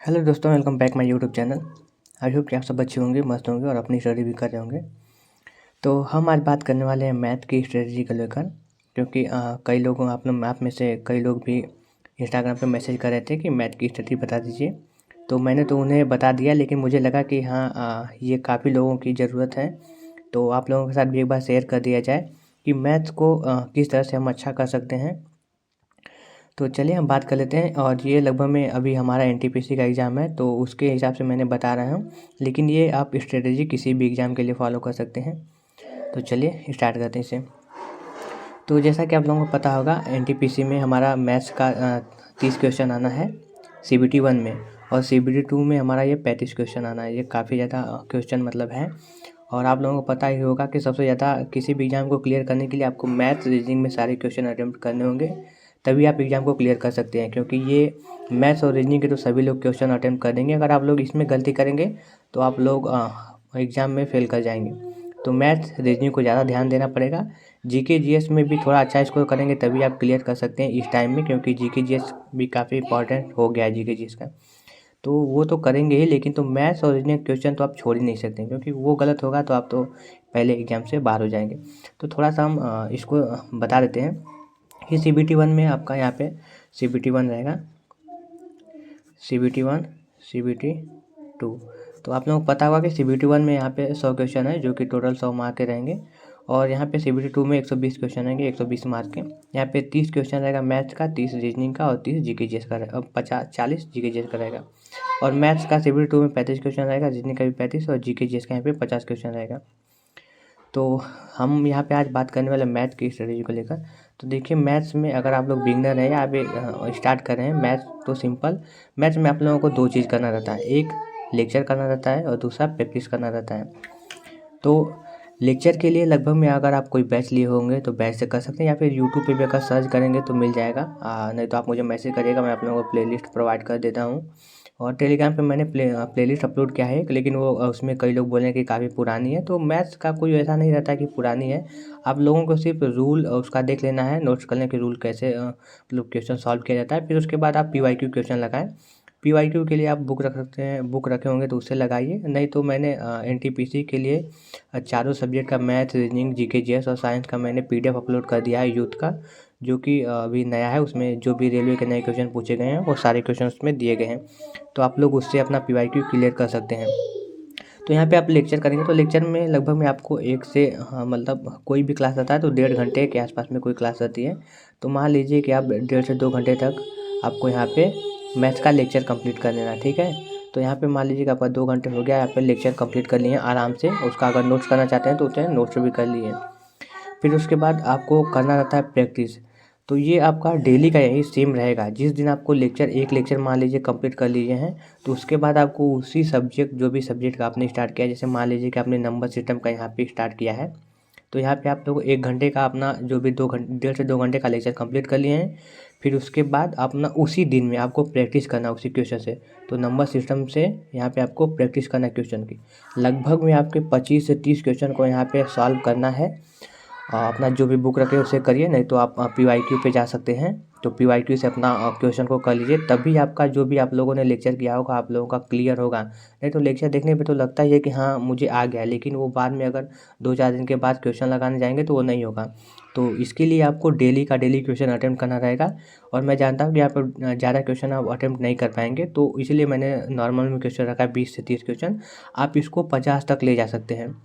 Hello दोस्तों, welcome back my YouTube channel. I hope कि आप सब अच्छे होंगे, मस्त होंगे और अपनी स्टडी भी कर रहे होंगे। तो हम आज बात करने वाले हैं मैथ की स्ट्रेटजी को लेकर, क्योंकि कई लोगों आप में से कई लोग भी इंस्टाग्राम पे मैसेज कर रहे थे कि मैथ की स्ट्रेटजी बता दीजिए। तो मैंने तो उन्हें बता दिया, लेकिन मुझे लगा कि हाँ, ये काफ़ी लोगों की ज़रूरत है, तो आप लोगों के साथ भी एक बार शेयर कर दिया जाए कि मैथ को किस तरह से हम अच्छा कर सकते हैं। तो चलिए हम बात कर लेते हैं। और ये लगभग में अभी हमारा एनटीपीसी का एग्ज़ाम है, तो उसके हिसाब से मैंने बता रहा हूँ, लेकिन ये आप स्ट्रेटजी किसी भी एग्ज़ाम के लिए फॉलो कर सकते हैं। तो चलिए स्टार्ट करते हैं इसे। तो जैसा कि आप लोगों को पता होगा, एनटीपीसी में हमारा मैथ्स का 30 क्वेश्चन आना है CBT 1 में, और CBT 2 में हमारा ये 35 क्वेश्चन आना है। ये काफ़ी ज़्यादा क्वेश्चन मतलब है। और आप लोगों को पता ही होगा कि सबसे ज़्यादा किसी भी एग्ज़ाम को क्लियर करने के लिए आपको मैथ्स रीजनिंग में सारे क्वेश्चन अटेम्प्ट करने होंगे, तभी आप एग्ज़ाम को क्लियर कर सकते हैं। क्योंकि ये मैथ्स और रीजनिंग के तो सभी लोग क्वेश्चन अटेम्प्ट कर देंगे। अगर आप लोग इसमें गलती करेंगे तो आप लोग एग्ज़ाम में फ़ेल कर जाएंगे। तो मैथ्स रीजनिंग को ज़्यादा ध्यान देना पड़ेगा। जीके जीएस में भी थोड़ा अच्छा स्कोर करेंगे तभी आप क्लियर कर सकते हैं इस टाइम में, क्योंकि जीके जीएस भी काफ़ी इंपॉर्टेंट हो गया है जीके जीएस का। तो वो तो करेंगे ही, लेकिन तो मैथ्स और रीजनिंग क्वेश्चन तो आप छोड़ ही नहीं सकते, क्योंकि वो गलत होगा तो आप तो पहले एग्ज़ाम से बाहर हो जाएंगे। तो थोड़ा सा हम इसको बता देते हैं कि CBT 1 में आपका यहाँ पे CBT 1 रहेगा, CBT 1, CBT 2। तो आप लोगों को पता होगा कि CBT 1 में यहाँ पे 100 क्वेश्चन है, जो कि टोटल 100 मार्क के रहेंगे। और यहाँ पे CBT 2 में 120 क्वेश्चन रहेंगे, 120 मार्क के। यहाँ पे 30 क्वेश्चन रहेगा मैथ्स का, 30 रीजनिंग का और 30 जीके जीएस का रहेगा, 40 जीके जीएस का रहेगा। और मैथ्स का CBT 2 में 35 क्वेश्चन रहेगा, रीजनिंग का भी 35 और जीके जीएस का यहाँ पे 50 क्वेश्चन रहेगा। तो हम यहाँ पे आज बात करने वाले मैथ की स्ट्रेटजी को लेकर। तो देखिए, मैथ्स में अगर आप लोग बिगनर हैं या आप स्टार्ट कर रहे हैं मैथ्स, तो सिंपल मैथ्स में आप लोगों को 2 चीज़ करना रहता है। एक लेक्चर करना रहता है और दूसरा प्रैक्टिस करना रहता है। तो लेक्चर के लिए लगभग में अगर आप कोई बैच लिए होंगे तो बैच से कर सकते हैं, या फिर यूट्यूब पे भी अगर सर्च करेंगे तो मिल जाएगा। नहीं तो आप मुझे मैसेज करिएगा, मैं आप लोगों को प्लेलिस्ट प्रोवाइड कर देता हूँ। और टेलीग्राम पे मैंने प्लेलिस्ट अपलोड किया है एक, लेकिन वो उसमें कई लोग बोले कि काफ़ी पुरानी है। तो मैथ्स का कोई ऐसा नहीं रहता कि पुरानी है। आप लोगों को सिर्फ रूल उसका देख लेना है, नोट्स कर लें कि रूल कैसे मतलब क्वेश्चन सॉल्व किया जाता है। फिर उसके बाद आप PYQ क्वेश्चन लगाएं। PYQ के लिए आप बुक रख सकते हैं, बुक रखे होंगे तो उससे लगाइए। नहीं तो मैंने एनटीपीसी के लिए चारों सब्जेक्ट का मैथ, रीजनिंग, जीके जीएस और साइंस का मैंने PDF अपलोड कर दिया है यूथ का, जो कि अभी नया है। उसमें जो भी रेलवे के नए क्वेश्चन पूछे गए हैं वो सारे क्वेश्चन उसमें दिए गए हैं। तो आप लोग उससे अपना PYQ क्लियर कर सकते हैं। तो यहाँ पे आप लेक्चर करेंगे तो लेक्चर में लगभग में आपको एक से मतलब कोई भी क्लास आता है तो 1.5 घंटे के आसपास में कोई क्लास रहती है। तो मान लीजिए कि आप 1.5 से 2 घंटे तक आपको यहाँ पे मैथ्स का लेक्चर कंप्लीट कर लेना, ठीक है। तो यहाँ पे मान लीजिए कि आपका 2 घंटे हो गया, यहाँ पे लेक्चर कंप्लीट कर लिए आराम से। उसका अगर नोट्स करना चाहते हैं तो उसे नोट्स भी कर लिए। फिर उसके बाद आपको करना रहता है प्रैक्टिस। तो ये आपका डेली का यही सेम रहेगा। जिस दिन आपको एक लेक्चर मान लीजिए कंप्लीट कर लिए हैं, तो उसके बाद आपको उसी सब्जेक्ट, जो भी सब्जेक्ट का आपने स्टार्ट किया, जैसे मान लीजिए कि आपने नंबर सिस्टम का यहाँ पे स्टार्ट किया है, तो यहाँ पे आप लोग 1 घंटे का अपना जो भी 1.5 से 2 घंटे का लेक्चर कंप्लीट कर लिए हैं। फिर उसके बाद अपना उसी दिन में आपको प्रैक्टिस करना उसी क्वेश्चन से। तो नंबर सिस्टम से यहाँ पे आपको प्रैक्टिस करना है क्वेश्चन की। लगभग में आपके 25 से 30 क्वेश्चन को यहाँ पे सॉल्व करना है। अपना जो भी बुक रखे उसे करिए, नहीं तो आप PYQ पे जा सकते हैं। तो PYQ से अपना क्वेश्चन को कर लीजिए, तभी आपका जो भी आप लोगों ने लेक्चर किया होगा आप लोगों का क्लियर होगा। नहीं तो लेक्चर देखने पे तो लगता ही है कि हाँ मुझे आ गया, लेकिन वो बाद में अगर 2-4 दिन के बाद क्वेश्चन लगाने जाएंगे तो वो नहीं होगा। तो इसके लिए आपको डेली का डेली क्वेश्चन अटेम्प्ट करना रहेगा। और मैं जानता हूँ कि आप ज़्यादा क्वेश्चन आप अटेम्प्ट नहीं कर पाएंगे, तो इसलिए मैंने नॉर्मल में क्वेश्चन रखा है 20 से 30 क्वेश्चन। आप इसको 50 तक ले जा सकते हैं।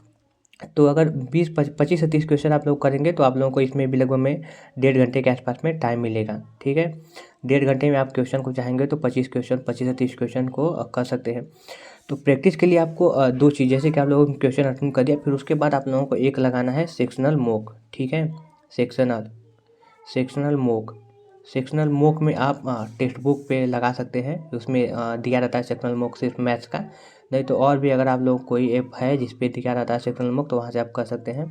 तो अगर 25 से 30 क्वेश्चन आप लोग करेंगे तो आप लोगों को इसमें भी लगभग में 1.5 घंटे के आसपास में टाइम मिलेगा, ठीक है। 1.5 घंटे में आप क्वेश्चन को चाहेंगे तो 25 से 30 क्वेश्चन को कर सकते हैं। तो प्रैक्टिस के लिए आपको 2 चीज़, जैसे कि आप लोगों ने क्वेश्चन अटेम्प्ट कर दिया, फिर उसके बाद आप लोगों को एक लगाना है सेक्शनल मॉक, ठीक है। सेक्शनल मॉक में आप टेक्स्ट बुक पे लगा सकते हैं। उसमें दिया रहता है सेक्शनल मॉक सिर्फ मैथ्स का। नहीं तो और भी अगर आप लोग कोई ऐप है जिस पे दिया रहता है सेक्शनल मॉक, तो वहाँ से आप कर सकते हैं।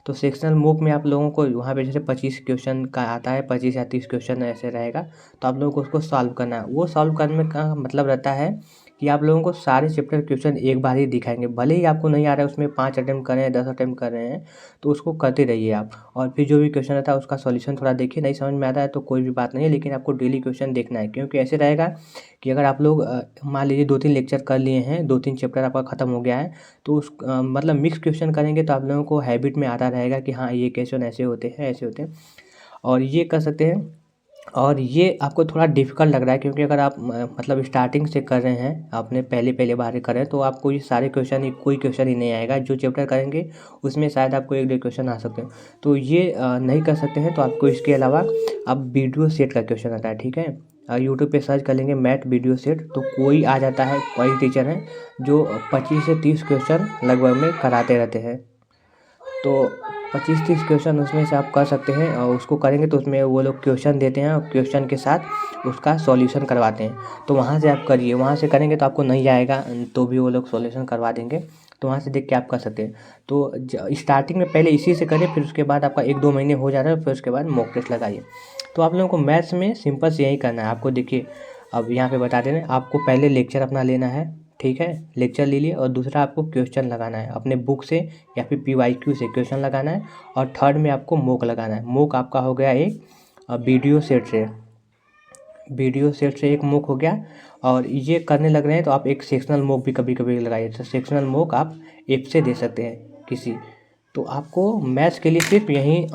तो सेक्शनल मॉक में आप लोगों को वहाँ पे जैसे 25 क्वेश्चन का आता है, 25 या 30 क्वेश्चन ऐसे रहेगा, तो आप लोगों को उसको सॉल्व करना है। वो सॉल्व करने का मतलब रहता है कि आप लोगों को सारे चैप्टर क्वेश्चन एक बार ही दिखाएंगे। भले ही आपको नहीं आ रहा है, उसमें 5 अटेम्प्ट कर रहे हैं, 10 अटेम्प्ट कर रहे हैं, तो उसको करते रहिए आप। और फिर जो भी क्वेश्चन आता है उसका सॉल्यूशन थोड़ा देखिए, नहीं समझ में आता है तो कोई भी बात नहीं है, लेकिन आपको डेली क्वेश्चन देखना है। क्योंकि ऐसे रहेगा कि अगर आप लोग मान लीजिए 2-3 लेक्चर कर लिए हैं, 2-3 चैप्टर आपका ख़त्म हो गया है, तो उस मतलब मिक्स क्वेश्चन करेंगे तो आप लोगों को हैबिट में आता रहेगा कि हाँ, ये क्वेश्चन ऐसे होते हैं, ऐसे होते हैं, और ये कर सकते हैं। और ये आपको थोड़ा डिफ़िकल्ट लग रहा है क्योंकि अगर आप मतलब स्टार्टिंग से कर रहे हैं, आपने पहले बार कर रहे हैं, तो आपको ये सारे क्वेश्चन, कोई क्वेश्चन ही नहीं आएगा। जो चैप्टर करेंगे उसमें शायद आपको 1-2 क्वेश्चन आ सकते हैं। तो ये नहीं कर सकते हैं, तो आपको इसके अलावा अब वीडियो सेट का क्वेश्चन आता है, ठीक है। यूट्यूब पे सर्च कर लेंगे मैथ वीडियो सेट, तो कोई आ जाता है, कोई टीचर हैं जो 25 से 30 क्वेश्चन लगभग में कराते रहते हैं। तो 25-30 क्वेश्चन उसमें से आप कर सकते हैं, और उसको करेंगे तो उसमें वो लोग क्वेश्चन देते हैं और क्वेश्चन के साथ उसका सॉल्यूशन करवाते हैं। तो वहाँ से आप करिए, वहाँ से करेंगे तो आपको नहीं आएगा तो भी वो लोग सॉल्यूशन करवा देंगे, तो वहाँ से देख के आप कर सकते हैं। तो स्टार्टिंग में पहले इसी से करिए, फिर उसके बाद आपका 1-2 महीने हो जा रहा है, फिर उसके बाद मॉक टेस्ट लगाइए। तो आप लोगों को मैथ्स में सिंपल से यही करना है। आपको देखिए, अब यहाँ पे बता दे रहे हैं, आपको पहले लेक्चर अपना लेना है, ठीक है, लेक्चर ले लिए, और दूसरा आपको क्वेश्चन लगाना है अपने बुक से या फिर PYQ से क्वेश्चन लगाना है, और थर्ड में आपको मॉक लगाना है। मॉक आपका हो गया एक वीडियो सेट से एक मॉक हो गया। और ये करने लग रहे हैं तो आप एक सेक्शनल मॉक भी कभी कभी लगाइए। तो सेक्शनल मॉक आप ऐप से दे सकते हैं किसी। तो आपको मैथ्स के लिए सिर्फ यही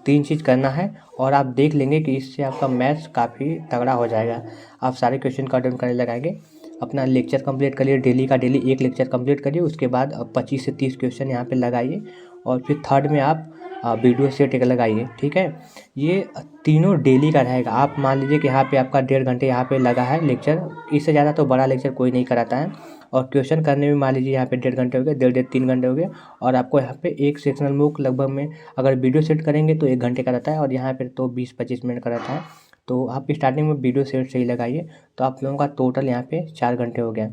3 चीज़ करना है, और आप देख लेंगे कि इससे आपका मैथ्स काफ़ी तगड़ा हो जाएगा। आप सारे क्वेश्चन का अटेम्प्ट करने लगाएंगे। अपना लेक्चर कंप्लीट करिए, डेली का डेली एक लेक्चर कंप्लीट करिए, उसके बाद 25 से 30 क्वेश्चन यहाँ पे लगाइए, और फिर थर्ड में आप वीडियो सेट एक लगाइए, ठीक है। ये तीनों डेली का रहेगा। आप मान लीजिए कि यहाँ पे आपका 1.5 घंटे यहाँ पे लगा है लेक्चर, इससे ज़्यादा तो बड़ा लेक्चर कोई नहीं कराता है। और क्वेश्चन करने में मान लीजिए यहाँ पे 1.5 घंटे हो गए, 1.5-3 घंटे हो गए, और आपको यहाँ पे एक सेक्शनल मूक लगभग में अगर वीडियो सेट करेंगे तो 1 घंटे का रहता है, और यहाँ पे तो 20-25 मिनट का रहता है। तो आप स्टार्टिंग में वीडियो सेट से ही लगाइए, तो आप लोगों का टोटल यहाँ पे 4 घंटे हो गया।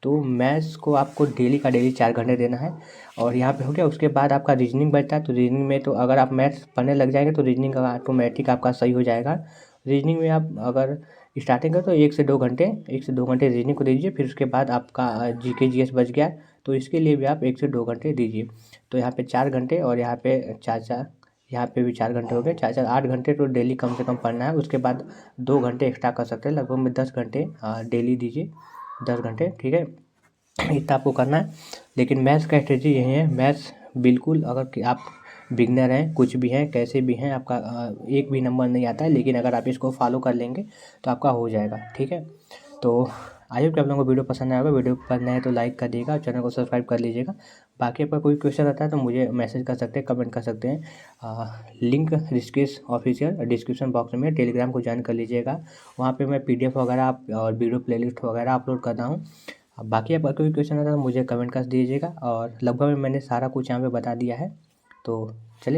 तो मैथ्स को आपको डेली का डेली 4 घंटे देना है, और यहाँ पे हो गया। उसके बाद आपका रीजनिंग बचता है, तो रीजनिंग में तो अगर आप मैथ्स पढ़ने लग जाएंगे तो रीजनिंग का ऑटोमेटिक आपका सही हो जाएगा। रीजनिंग में आप अगर स्टार्टिंग करें तो 1 से 2 घंटे रीजनिंग को दीजिए, फिर उसके बाद आपका GK GS बच गया, तो इसके लिए भी आप 1 से 2 घंटे दीजिए। तो यहाँ पे 4 घंटे, और यहाँ पे 4-4, यहाँ पे भी 4 घंटे हो गए, 4-4 8 घंटे तो डेली कम से कम पढ़ना है। उसके बाद 2 घंटे एक्स्ट्रा कर सकते हैं, लगभग में 10 घंटे डेली दीजिए, 10 घंटे, ठीक है। इतना आपको करना है। लेकिन मैथ्स का स्ट्रेटजी यही है। मैथ्स बिल्कुल, अगर कि आप बिगनर हैं, कुछ भी हैं, कैसे भी हैं, आपका एक भी नंबर नहीं आता है, लेकिन अगर आप इसको फॉलो कर लेंगे तो आपका हो जाएगा, ठीक है। तो आई होप कि आप लोगों को वीडियो पसंद आएगा। वीडियो पसंद आए तो लाइक कर दिएगा, चैनल को सब्सक्राइब कर लीजिएगा। बाकी आपका कोई क्वेश्चन आता है तो मुझे मैसेज कर सकते हैं, कमेंट कर सकते हैं। Link Rishikesh official description box में, टेलीग्राम को ज्वाइन कर लीजिएगा। वहाँ पे मैं PDF वगैरह और वीडियो प्लेलिस्ट वगैरह अपलोड करता हूँ। अब बाकी आपका कोई क्वेश्चन आता है तो मुझे कमेंट कर दीजिएगा, और लगभग मैंने सारा कुछ यहाँ पे बता दिया है। तो चलिए।